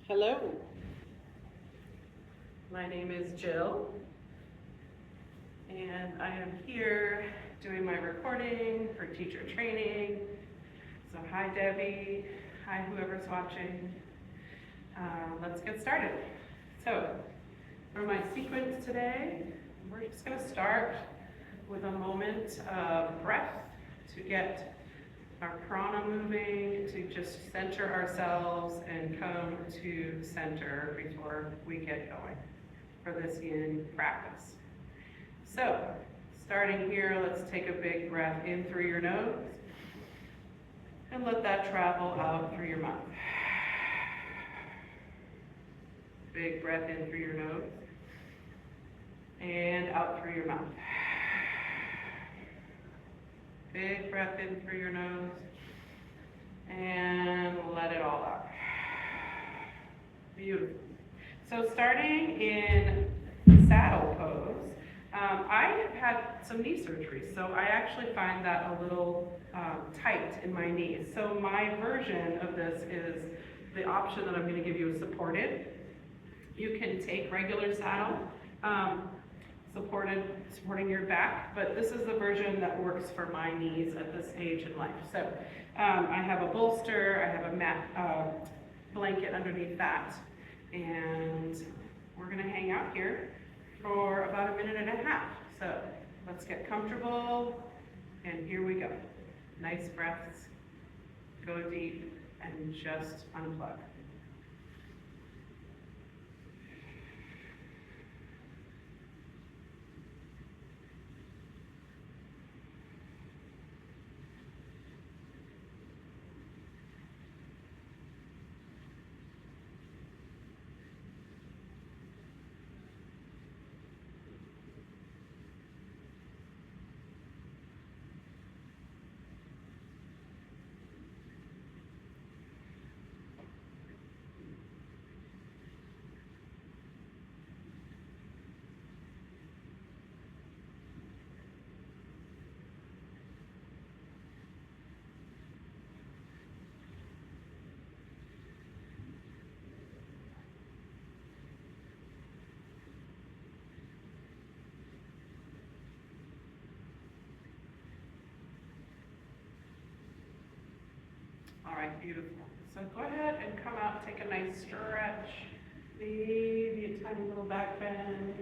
Hello, my name is Jill, and I am here doing my recording for teacher training. So hi Debbie, hi whoever's watching. Let's get started. So for my sequence today, we're just going to start with a moment of breath to get our prana moving, to just center ourselves and come to center before we get going for this yin practice. So, starting here, let's take a big breath in through your nose and let that travel out through your mouth. Big breath in through your nose and out through your mouth. Big breath in through your nose and let it all out. Beautiful. So starting in saddle pose, I have had some knee surgery, so I actually find that a little tight in my knees. So my version of this is the option that I'm going to give you is supported. You can take regular saddle, supporting your back, but this is the version that works for my knees at this age in life. So I have a bolster, I have a mat blanket underneath that, and we're going to hang out here for about 1.5 minutes. So let's get comfortable, and here we go. Nice breaths, go deep, and just unplug. All right, beautiful. So go ahead and come out, take a nice stretch, maybe a tiny little back bend,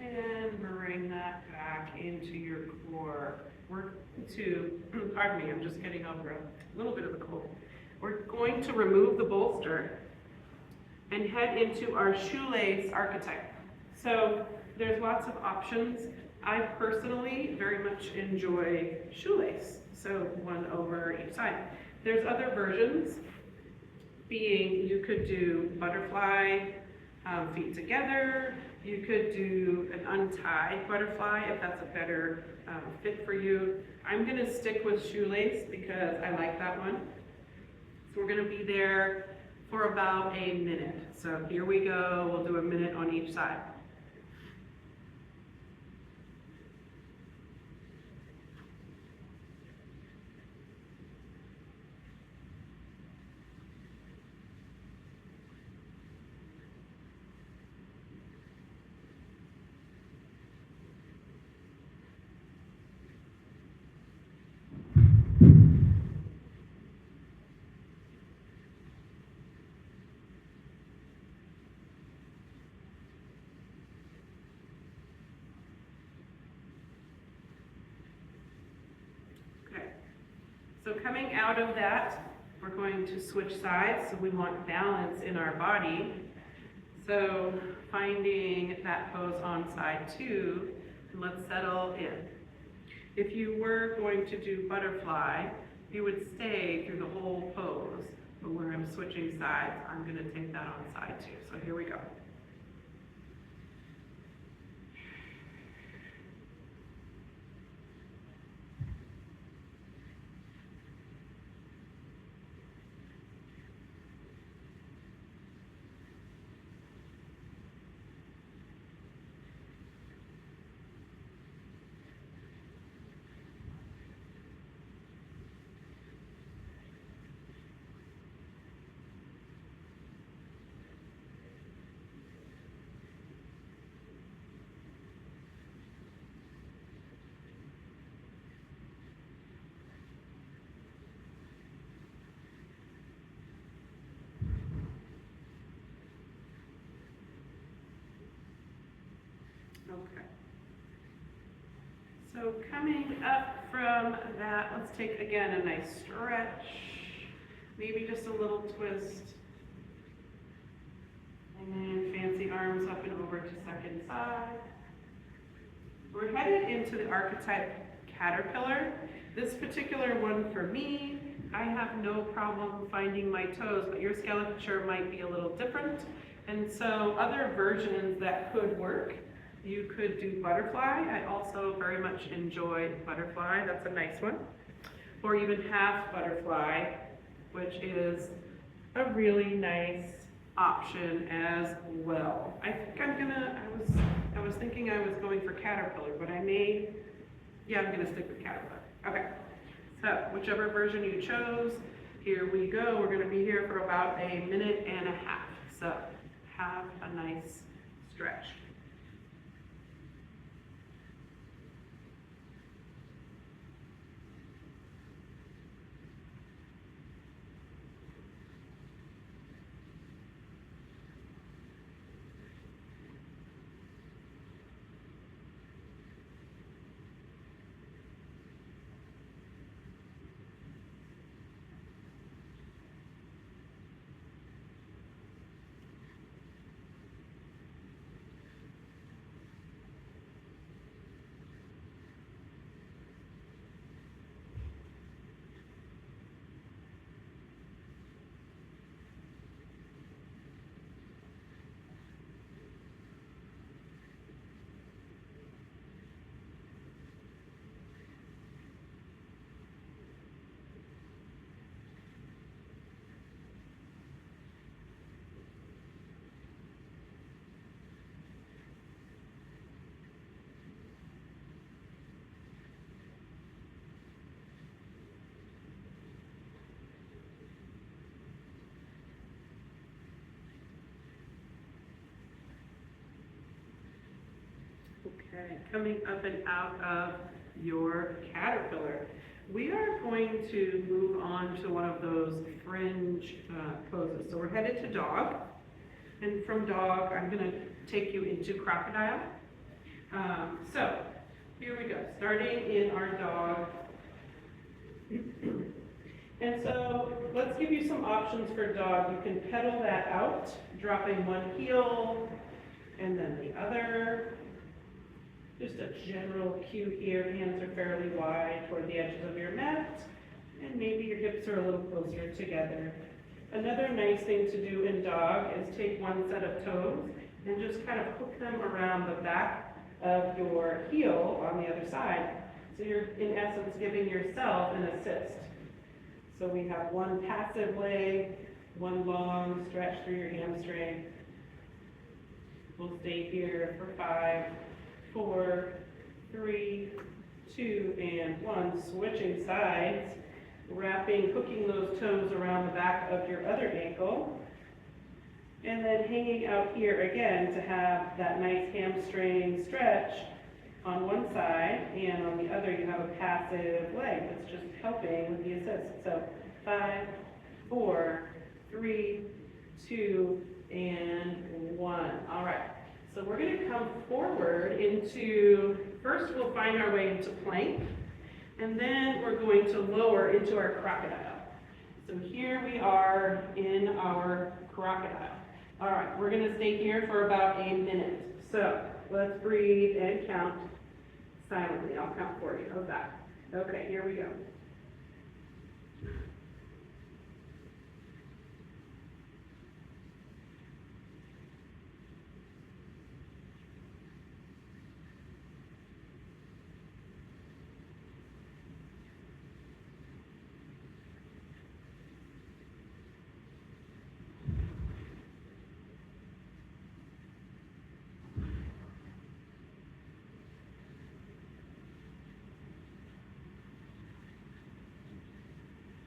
and bring that back into your core. We're pardon me, I'm just getting over a little bit of a cold. We're going to remove the bolster and head into our shoelace archetype. So there's lots of options. I personally very much enjoy shoelace, so one over each side. There's other versions, being you could do butterfly, feet together. You could do an untied butterfly if that's a better fit for you. I'm going to stick with shoelace because I like that one. So we're going to be there for about 1 minute. So here we go. We'll do 1 minute on each side. So coming out of that, we're going to switch sides. So we want balance in our body. So finding that pose on side 2, and let's settle in. If you were going to do butterfly, you would stay through the whole pose. But where I'm switching sides, I'm going to take that on side 2. So here we go. So coming up from that, let's take again a nice stretch, maybe just a little twist. And then fancy arms up and over to second side. We're headed into the archetype caterpillar. This particular one for me, I have no problem finding my toes, but your scalature might be a little different. And so other versions that could work, you could do butterfly. I also very much enjoy butterfly, that's a nice one. Or even half butterfly, which is a really nice option as well. I think I was thinking I was going for caterpillar, but I'm gonna stick with caterpillar. Okay, so whichever version you chose, here we go. We're gonna be here for about a minute and a half. So have a nice stretch. Okay, coming up and out of your caterpillar, we are going to move on to one of those fringe poses. So we're headed to dog, and from dog, I'm going to take you into crocodile. So here we go, starting in our dog. And so let's give you some options for dog. You can pedal that out, dropping one heel and then the other. Just a general cue here, hands are fairly wide toward the edges of your mat, and maybe your hips are a little closer together. Another nice thing to do in dog is take one set of toes and just kind of hook them around the back of your heel on the other side. So you're in essence giving yourself an assist. So we have one passive leg, one long stretch through your hamstring. We'll stay here for 5, 4, 3, 2, and 1. Switching sides, hooking those toes around the back of your other ankle. And then hanging out here again to have that nice hamstring stretch on one side, and on the other you have a passive leg that's just helping with the assist. So 5, 4, 3, 2, and 1. All right. So we're going to come forward into, first we'll find our way into plank, and then we're going to lower into our crocodile. So here we are in our crocodile. All right, we're going to stay here for about a minute. So let's breathe and count silently. I'll count for you. How's that? Okay, here we go.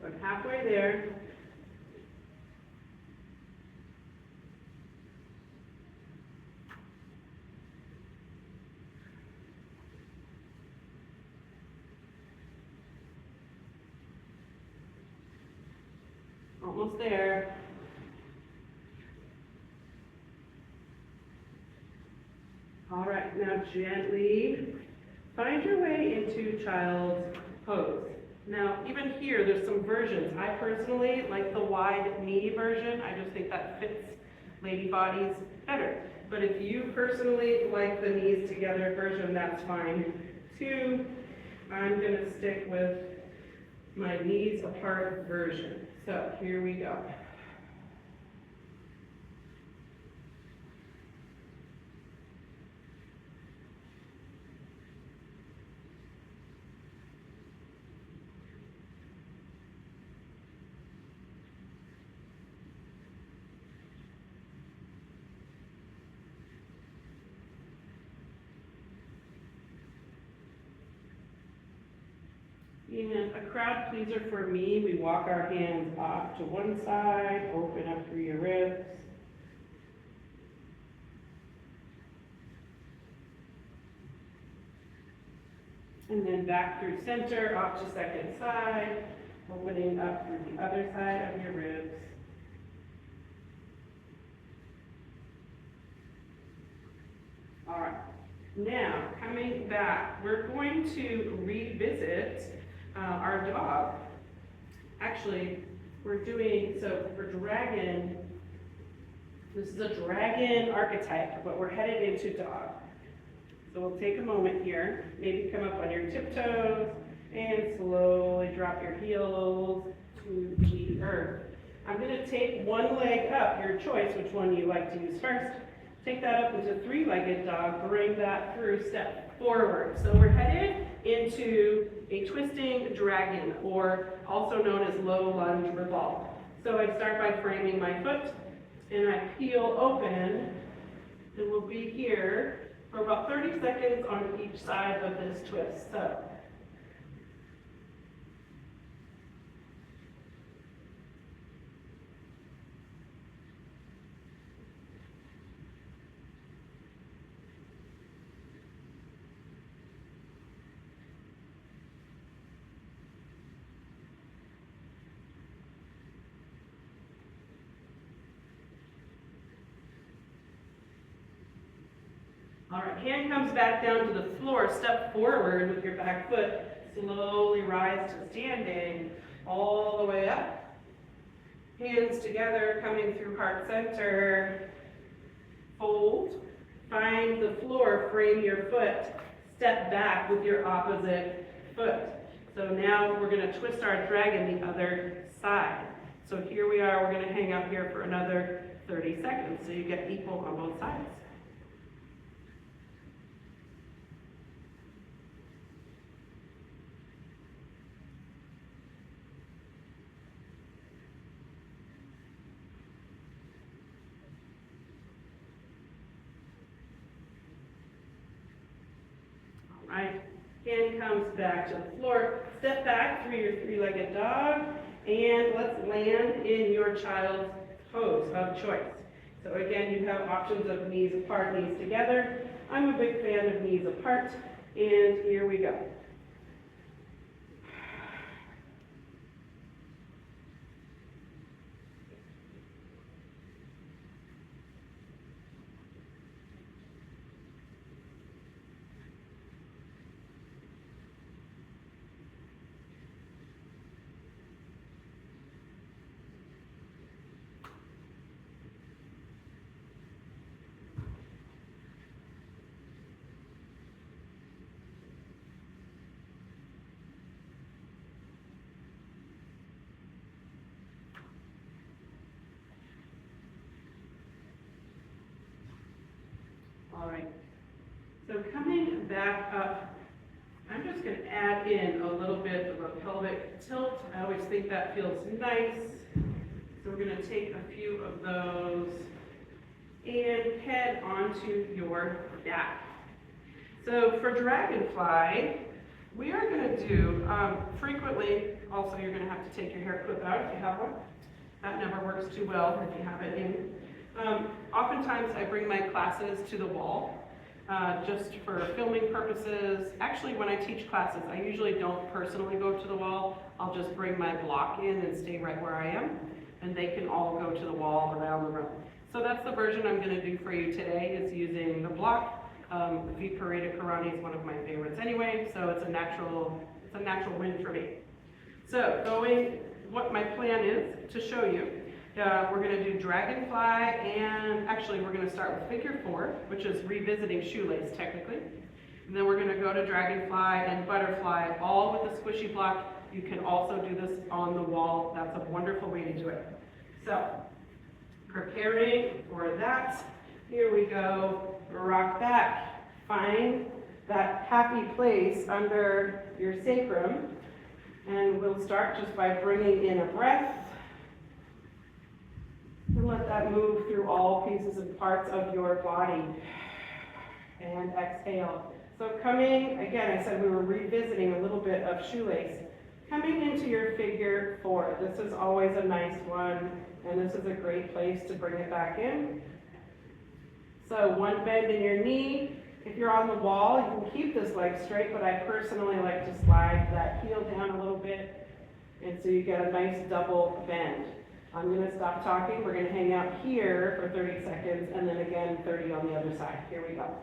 I'm halfway there. Almost there. All right, now gently Find your way into child's pose. Now, even here, there's some versions. I personally like the wide knee version. I just think that fits lady bodies better. But if you personally like the knees together version, that's fine too. I'm gonna stick with my knees apart version. So here we go. And a crowd pleaser for me, we walk our hands off to one side, open up through your ribs. And then back through center, off to second side, opening up through the other side of your ribs. All right, now coming back, we're going to revisit our dog. Actually, we're doing, so for dragon, this is a dragon archetype, but we're headed into dog. So we'll take a moment here, maybe come up on your tiptoes and slowly drop your heels to the earth. I'm gonna take one leg up, your choice, which one you like to use first. Take that up into three-legged dog, bring that through, step forward. So we're headed into a twisting dragon, or also known as low lunge revolve. So I start by framing my foot, and I peel open, and we'll be here for about 30 seconds on each side of this twist. So. All right, hand comes back down to the floor, step forward with your back foot, slowly rise to standing, all the way up. Hands together, coming through heart center, fold, find the floor, frame your foot, step back with your opposite foot. So now we're gonna twist our dragon the other side. So here we are, we're gonna hang out here for another 30 seconds, so you get equal on both sides. Right, hand comes back to the floor, step back through your three-legged dog, and let's land in your child's pose of choice. So again, you have options of knees apart, knees together. I'm a big fan of knees apart, and here we go. All right, so coming back up, I'm just going to add in a little bit of a pelvic tilt. I always think that feels nice. So we're going to take a few of those and head onto your back. So for dragonfly, we are going to do, frequently, also you're going to have to take your hair clip out if you have one. That never works too well if you have it in. Oftentimes I bring my classes to the wall just for filming purposes. Actually, when I teach classes, I usually don't personally go to the wall. I'll just bring my block in and stay right where I am, and they can all go to the wall around the room. So that's the version I'm going to do for you today, is using the block V-Parida Karani is one of my favorites anyway, so it's a natural win for me. So what my plan is to show you, we're gonna do dragonfly, and actually we're gonna start with figure 4, which is revisiting shoelace technically. And then we're gonna go to dragonfly and butterfly, all with the squishy block. You can also do this on the wall. That's a wonderful way to do it. So, preparing for that. Here we go, rock back. Find that happy place under your sacrum. And we'll start just by bringing in a breath. And let that move through all pieces and parts of your body. And exhale. So coming, again, I said we were revisiting a little bit of shoelace. Coming into your figure 4. This is always a nice one, and this is a great place to bring it back in. So one bend in your knee. If you're on the wall, you can keep this leg straight, but I personally like to slide that heel down a little bit, and so you get a nice double bend. I'm going to stop talking. We're going to hang out here for 30 seconds, and then again 30 on the other side. Here we go.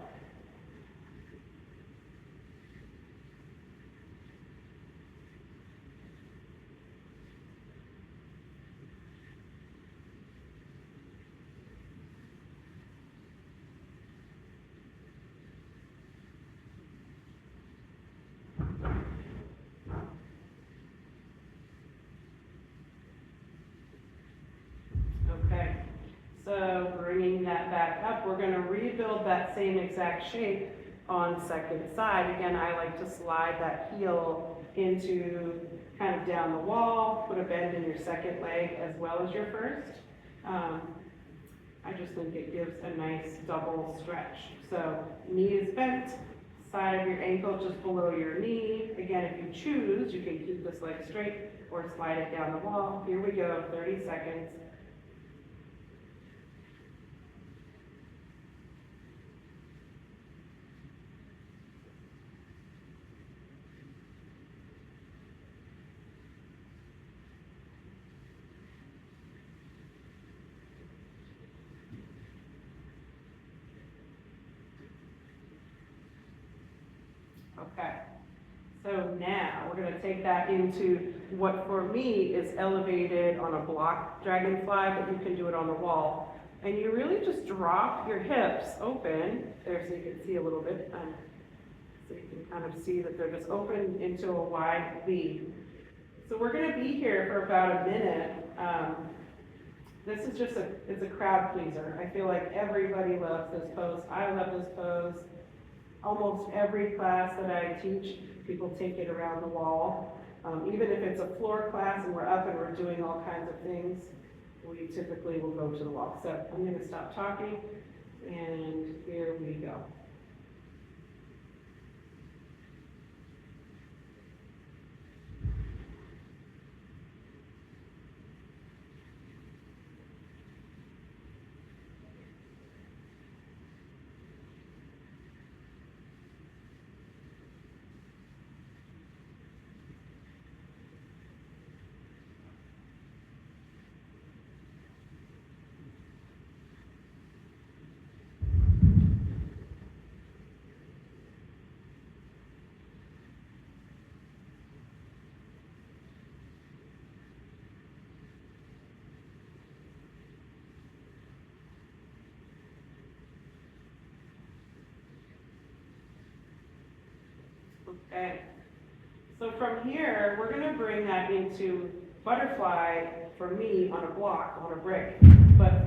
Okay, so bringing that back up, we're going to rebuild that same exact shape on second side. Again, I like to slide that heel into kind of down the wall, put a bend in your second leg as well as your first. I just think it gives a nice double stretch. So knee is bent, side of your ankle just below your knee. Again, if you choose, you can keep this leg straight or slide it down the wall. Here we go, 30 seconds. Okay, so now we're going to take that into what for me is elevated on a block dragonfly, but you can do it on the wall. And you really just drop your hips open, there so you can see a little bit, so you can kind of see that they're just open into a wide V. So we're going to be here for about a minute. This is just it's a crowd pleaser. I feel like everybody loves this pose. I love this pose. Almost every class that I teach, people take it around the wall. Even if it's a floor class and we're up and we're doing all kinds of things, we typically will go to the wall. So I'm going to stop talking, and here we go. Okay, so from here, we're going to bring that into butterfly, for me, on a block, on a brick. But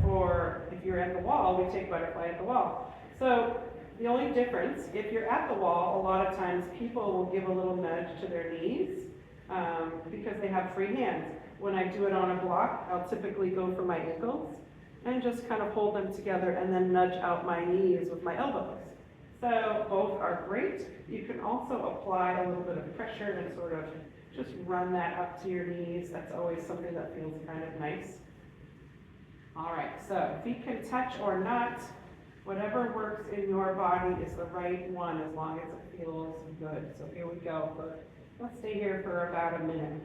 if you're at the wall, we take butterfly at the wall. So the only difference, if you're at the wall, a lot of times people will give a little nudge to their knees because they have free hands. When I do it on a block, I'll typically go for my ankles and just kind of hold them together and then nudge out my knees with my elbows. So both are great. You can also apply a little bit of pressure and sort of just run that up to your knees. That's always something that feels kind of nice. All right, so feet can touch or not. Whatever works in your body is the right one as long as it feels good. So here we go. Let's stay here for about a minute.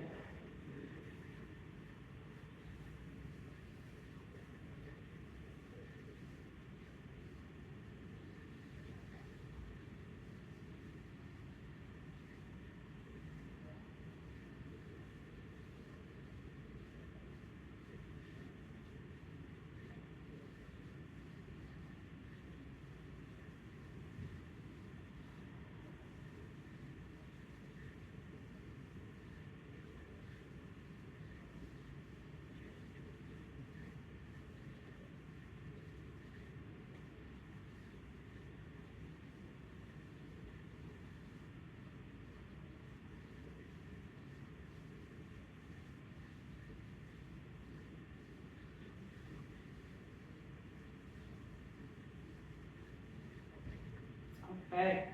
Okay.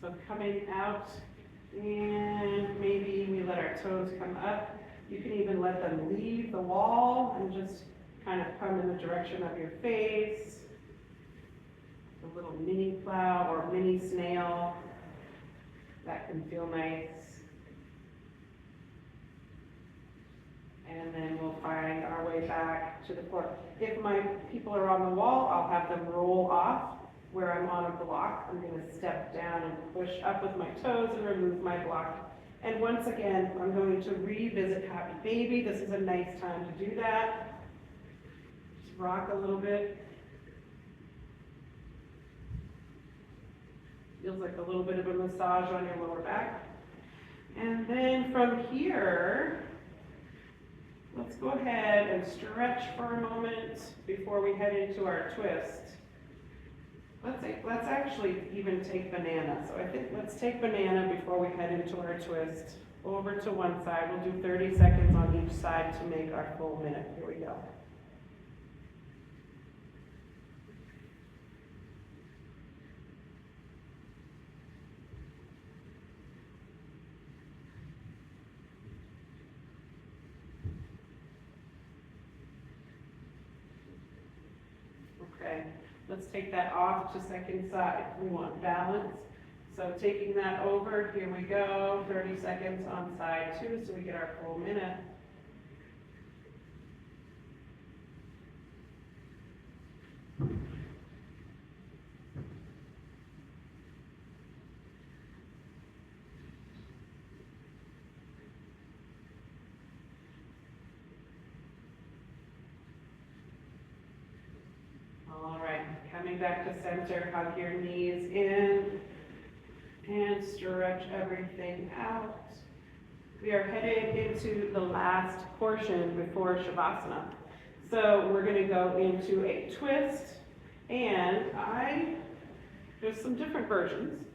So coming out, and maybe we let our toes come up. You can even let them leave the wall and just kind of come in the direction of your face. A little mini plow or mini snail. That can feel nice. And then we'll find our way back to the floor. If my people are on the wall, I'll have them roll off. Where I'm on a block, I'm going to step down and push up with my toes and remove my block. And once again, I'm going to revisit Happy Baby. This is a nice time to do that. Just rock a little bit. Feels like a little bit of a massage on your lower back. And then from here, let's go ahead and stretch for a moment before we head into our twist. Let's actually even take banana. So I think let's take banana before we head into our twist. Over to one side. We'll do 30 seconds on each side to make our full minute. Here we go. Okay. Let's take that off to second side. We want balance. So taking that over, here we go, 30 seconds on side 2 so we get our full minute. All right, coming back to center, hug your knees in and stretch everything out. We are headed into the last portion before Shavasana. So we're going to go into a twist, and there's some different versions.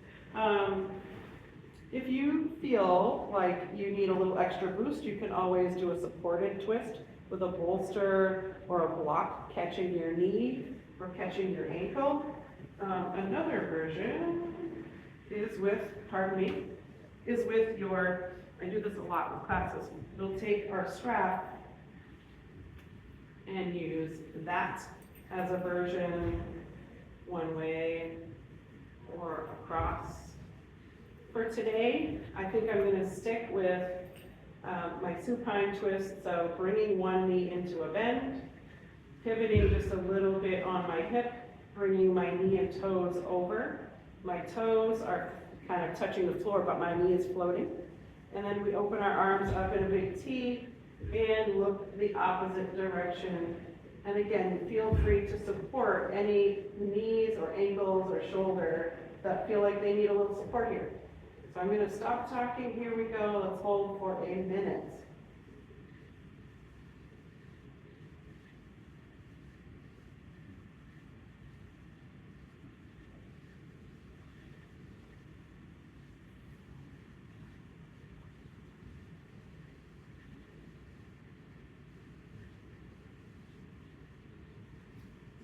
If you feel like you need a little extra boost, you can always do a supported twist with a bolster or a block catching your knee or catching your ankle. Another version is with your, I do this a lot with classes, we'll take our strap and use that as a version one way or across. For today, I think I'm going to stick with my supine twist, so bringing one knee into a bend, pivoting just a little bit on my hip, bringing my knee and toes over. My toes are kind of touching the floor, but my knee is floating. And then we open our arms up in a big T and look the opposite direction. And again, feel free to support any knees or ankles or shoulder that feel like they need a little support here. So I'm going to stop talking. Here we go. Let's hold for a minute.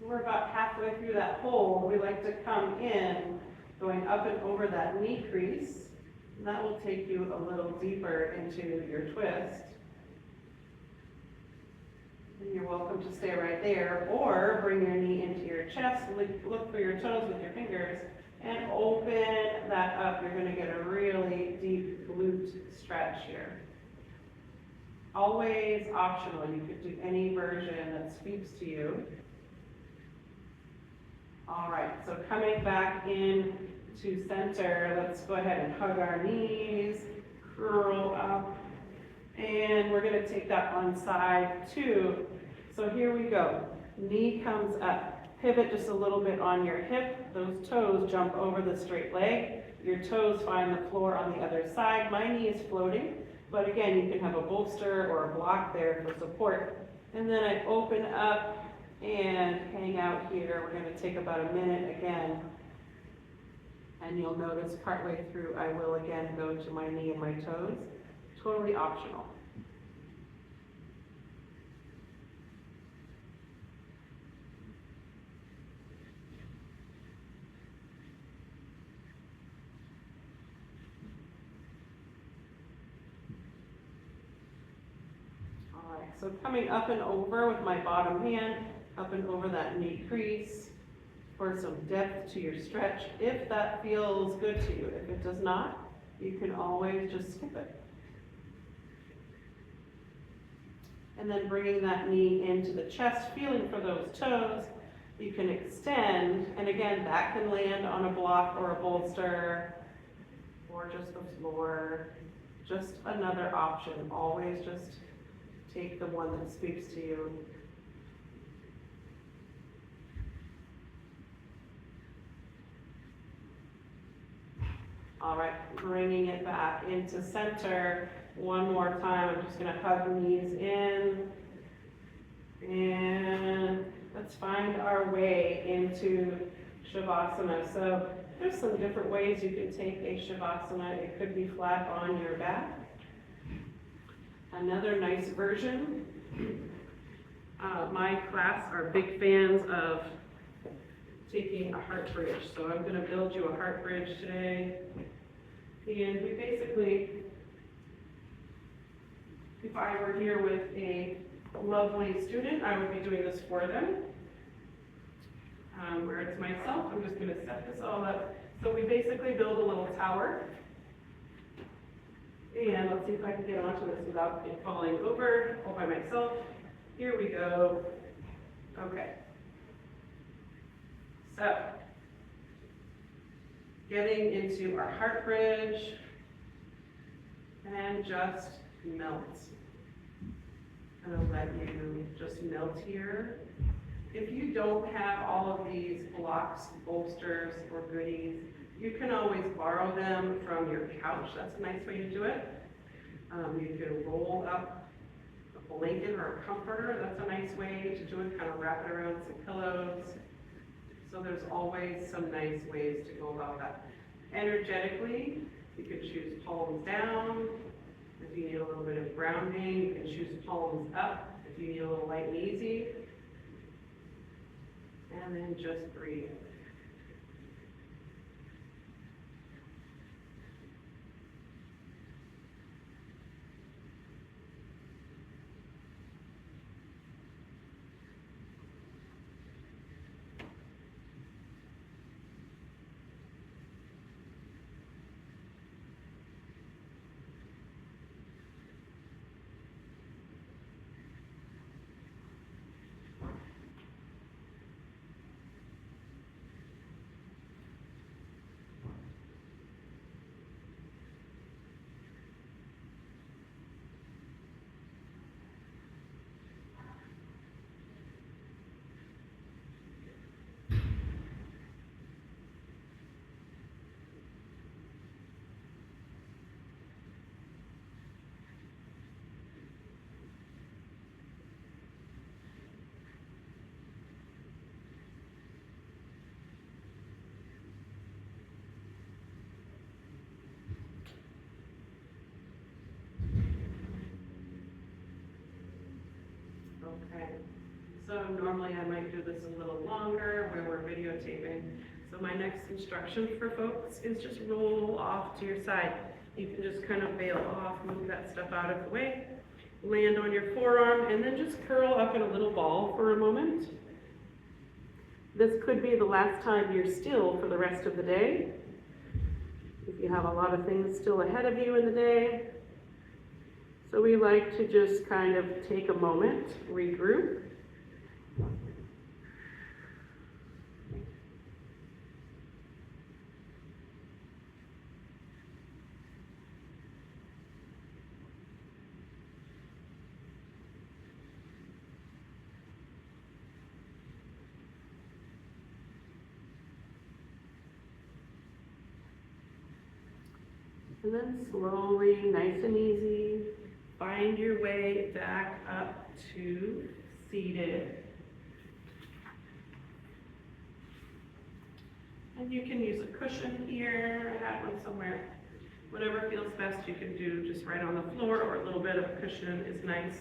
We're about halfway through that hold. We like to come in, going up and over that knee crease. And that will take you a little deeper into your twist. And you're welcome to stay right there, or bring your knee into your chest, look for your toes with your fingers, and open that up. You're going to get a really deep glute stretch here. Always optional. You could do any version that speaks to you. All right, so coming back in to center, let's go ahead and hug our knees, curl up, and we're going to take that on side 2. So here we go. Knee comes up, pivot just a little bit on your hip, those toes jump over the straight leg, your toes find the floor on the other side. My knee is floating, but again, you can have a bolster or a block there for support. And then I open up and hang out here. We're going to take about a minute again. And you'll notice partway through, I will again go to my knee and my toes. Totally optional. so coming up and over with my bottom hand, up and over that knee crease for some depth to your stretch, if that feels good to you. If it does not, you can always just skip it. And then bringing that knee into the chest, feeling for those toes. You can extend, and again, that can land on a block or a bolster, or just the floor. Just another option. Always just take the one that speaks to you. All right, bringing it back into center. One more time, I'm just gonna hug the knees in. And let's find our way into Shavasana. So there's some different ways you can take a Shavasana. It could be flat on your back. Another nice version. My class are big fans of taking a heart bridge. So I'm gonna build you a heart bridge today. And we basically, if I were here with a lovely student, I would be doing this for them. Where it's myself, I'm just gonna set this all up. So we basically build a little tower. And let's see if I can get onto this without it falling over all by myself. Here we go. Okay. So, getting into our heart bridge, and just melt. I'm gonna let you just melt here. If you don't have all of these blocks, bolsters, or goodies, you can always borrow them from your couch. That's a nice way to do it. You can roll up a blanket or a comforter. That's a nice way to do it, kind of wrap it around some pillows. So there's always some nice ways to go about that. Energetically, you could choose palms down. If you need a little bit of grounding, you can choose palms up. If you need a little light and easy. And then just breathe. Okay, so normally I might do this a little longer when we're videotaping. So my next instruction for folks is just roll off to your side. You can just kind of bail off, move that stuff out of the way, land on your forearm, and then just curl up in a little ball for a moment. This could be the last time you're still for the rest of the day. If you have a lot of things still ahead of you in the day. So we like to just kind of take a moment, regroup. And then slowly, nice and easy, find your way back up to seated. And you can use a cushion here. I have one somewhere. Whatever feels best you can do, just right on the floor, or a little bit of a cushion is nice.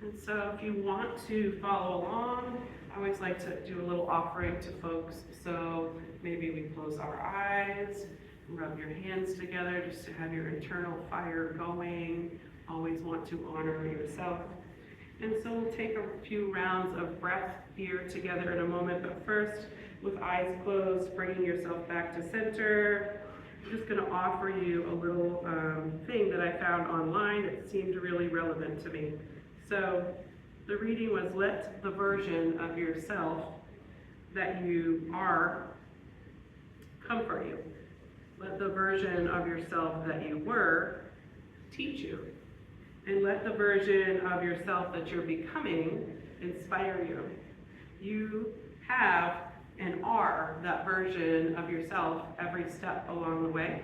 And so if you want to follow along, I always like to do a little offering to folks. So maybe we close our eyes, rub your hands together just to have your internal fire going. Always want to honor yourself. And so we'll take a few rounds of breath here together in a moment, but first, with eyes closed, bringing yourself back to center. I'm just going to offer you a little thing that I found online that seemed really relevant to me. So the reading was, let the version of yourself that you are comfort you. Let the version of yourself that you were teach you. And let the version of yourself that you're becoming inspire you. You have and are that version of yourself every step along the way.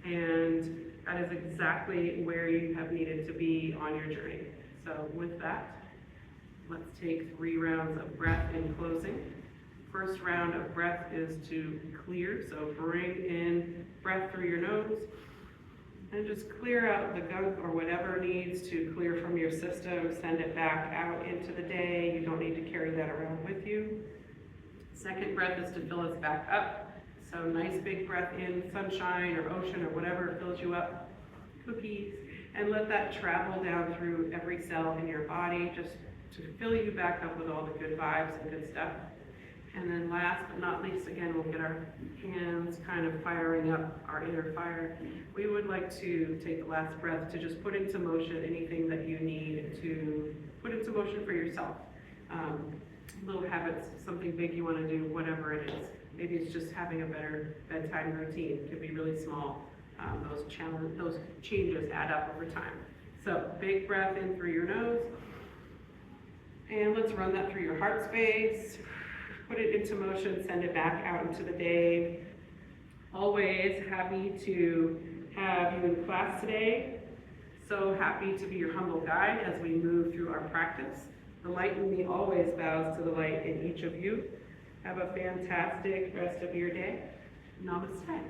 And that is exactly where you have needed to be on your journey. So with that, let's take 3 rounds of breath in closing. First round of breath is to clear, so bring in breath through your nose and just clear out the gunk or whatever needs to clear from your system. Send it back out into the day. You don't need to carry that around with you. Second breath is to fill us back up. So nice big breath in, sunshine or ocean or whatever fills you up, cookies, and let that travel down through every cell in your body just to fill you back up with all the good vibes and good stuff. And then last but not least, again, we'll get our hands kind of firing up our inner fire. We would like to take the last breath to just put into motion anything that you need to put into motion for yourself. Little habits, something big you want to do, whatever it is. Maybe it's just having a better bedtime routine. It could be really small. Those changes add up over time. So big breath in through your nose. And let's run that through your heart space. Put it into motion, send it back out into the day. Always happy to have you in class today. So happy to be your humble guide as we move through our practice. The light in me always bows to the light in each of you. Have a fantastic rest of your day. Namaste.